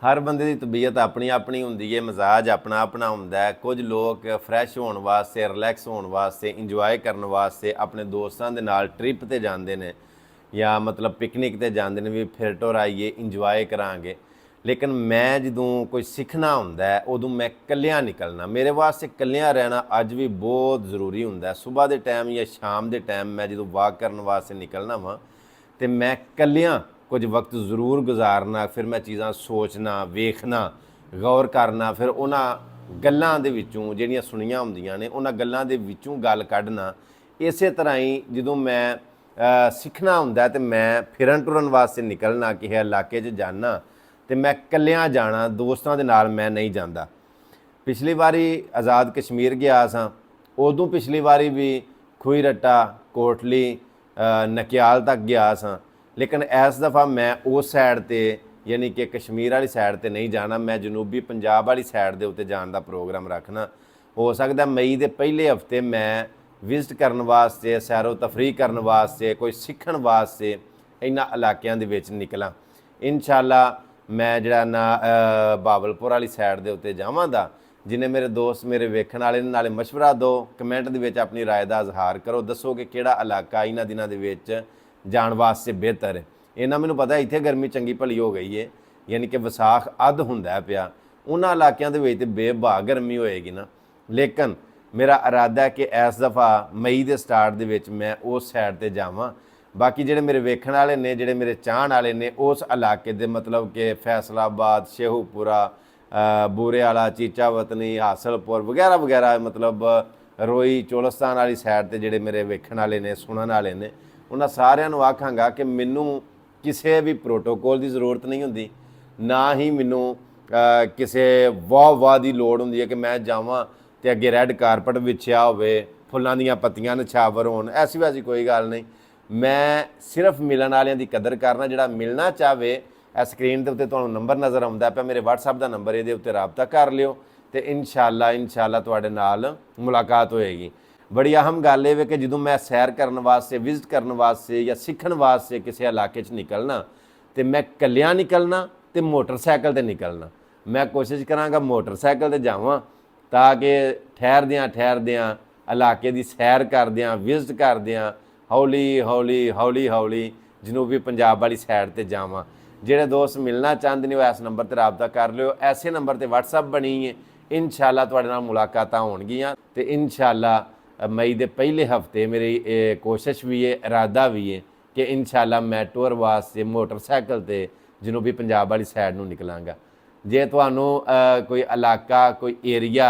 हर बंदे की तबीयत अपनी अपनी होंदी है, मजाज अपना अपना होंदा है। कुछ लोग फ्रैश होने वास्ते, रिलैक्स होने वास्ते, इंजॉय करने वास्ते अपने दोस्तों के नाल ट्रिप ते जाते हैं या मतलब पिकनिक ते जाते हैं, भी फिर टुर आइए इंजॉय करांगे। लेकिन मैं जदों कोई सीखना होंदा है उदों मैं कल्लियां निकलना, मेरे वास्ते कल्लियां रहना अज भी बहुत ज़रूरी होंदा है। सुबह के टाइम या शाम के टाइम मैं जदों वॉक करने वास्ते निकलना वा तो मैं कल्लियां कुछ वक्त जरूर गुजारना, फिर मैं चीज़ां सोचना, वेखना, गौर करना, फिर उन्हां गल्लां दे विचों जिहड़ियां सुणियां हुंदियां ने उन्हां गल्लां दे विचों गल कढना। इसे तरह ही जदों मैं सीखना हुंदा ते मैं फिरन टुरन वास्ते निकलना, किसी इलाके 'च जाना तो मैं कल्लियां जाना, दोस्तां दे नाल मैं नहीं जांदा। पिछली बारी आज़ाद कश्मीर गया सां, उदों पिछली बारी भी खूही रट्टा, कोटली, नकियाल तक गया सां। लेकिन इस दफ़ा मैं उस साइड ते यानी कि कश्मीर वाली साइड ते नहीं जाना, मैं जनूबी पंजाब वाली साइड दे उत्ते जाण दा प्रोग्राम रखना। हो सकदा मई दे पहले हफ्ते मैं विजिट करन वास्ते, सैरो तफरीह करन वास्ते, कोई सीखण वास्ते इन्हां इलाकिਆਂ ਦੇ ਵਿੱਚ ਨਿਕਲਾਂ। इंशाअल्लाह मैं जिहड़ा ना बावलपुर वाली साइड दे उत्ते जावांगा। जिन्हें मेरे दोस्त मेरे वेखण वाले ने नाले मशवरा दो, कमेंट दे विच अपनी राय का इजहार करो, दसो कि किहड़ा इलाका इन्हां दिनां दे विच जाण वास्ते बेहतर है। इन्ना मैनूं पता इत्थे गर्मी चंगी भली हो गई है, यानी कि विसाख अध हुंदा पिया, उन्हां इलाकिਆਂ दे विच ते बेबा गर्मी होएगी ना। लेकिन मेरा इरादा है कि इस दफ़ा मई के स्टार्ट दे विच मैं उस साइड ते जावां। बाकी जिहड़े मेरे वेखण वाले ने, जिहड़े मेरे चाहण वाले ने उस इलाके दे मतलब कि फैसलाबाद, शेहूपुरा, बूरे वाला, चीचा वतनी, हासलपुर वगैरह वगैरह, मतलब रोई चोलस्तान वाली साइड ते जिहड़े मेरे वेखण वाले ने, सुनन वाले ने, उन्हां सारिਆਂ ਨੂੰ आखांगा कि मैनू किसी भी प्रोटोकॉल की जरूरत नहीं होंदी, ना ही मैनू किसी वाह वाह की लोड़ होंदी है कि मैं जावां तो अगे रैड कारपट विछिया होवे, फुल्लां दीयां पत्तियां नछावर होण, ऐसी वैसी कोई गल नहीं। मैं सिर्फ मिलन वालियां दी कदर करना। जिहड़ा मिलना चाहे स्क्रीन के उत्ते तुहानूं नंबर नज़र आउंदा पिया, मेरे WhatsApp का नंबर, ये उत्ते राबता कर लिओ तो इंशाअल्लाह तुहाडे नाल मुलाकात होएगी। बड़ी अहम गल ये कि जदों मैं सैर करने वास्ते, विजिट करने वास्ते या सीखण वास्ते किसी इलाके 'च निकलना तो मैं कल्लियां निकलना तो मोटरसाइकिल ते निकलना। मैं कोशिश करांगा मोटरसाइकिल ते जावां ताकि ठहरदियां इलाके की सैर करदियां, विजिट करदियां हौली हौली हौली हौली जनूबी पंजाब वाली साइड ते जावां। जिहड़े दोस्त मिलना चाहते हैं वो इस नंबर पर राबता कर लिओ। ऐसे नंबर पर WhatsApp बनी है, इंशाअल्लाह तुहाडे नाल मुलाकातां होणगीਆਂ ते इंशाअल्लाह मई के पहले हफ्ते मेरी कोशिश भी है, इरादा भी है कि इंशाअल्लाह मैं टूर वास्ते मोटरसाइकिल ते जनूबी पंजाब वाली साइड नूं निकलांगा। जे तुहानूं कोई इलाका, कोई एरिया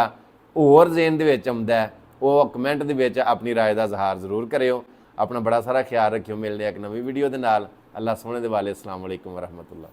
होर ज़हन दे विच आउंदा है, वो कमेंट दे विच अपनी राय का इजहार जरूर करियो। अपना बड़ा सारा ख्याल रखियो। मिलने एक नवी वीडियो के नाल। अल्लाह सोहणे दे वाले। अस्सलाम वालेकुम वरहमतुल्लाह।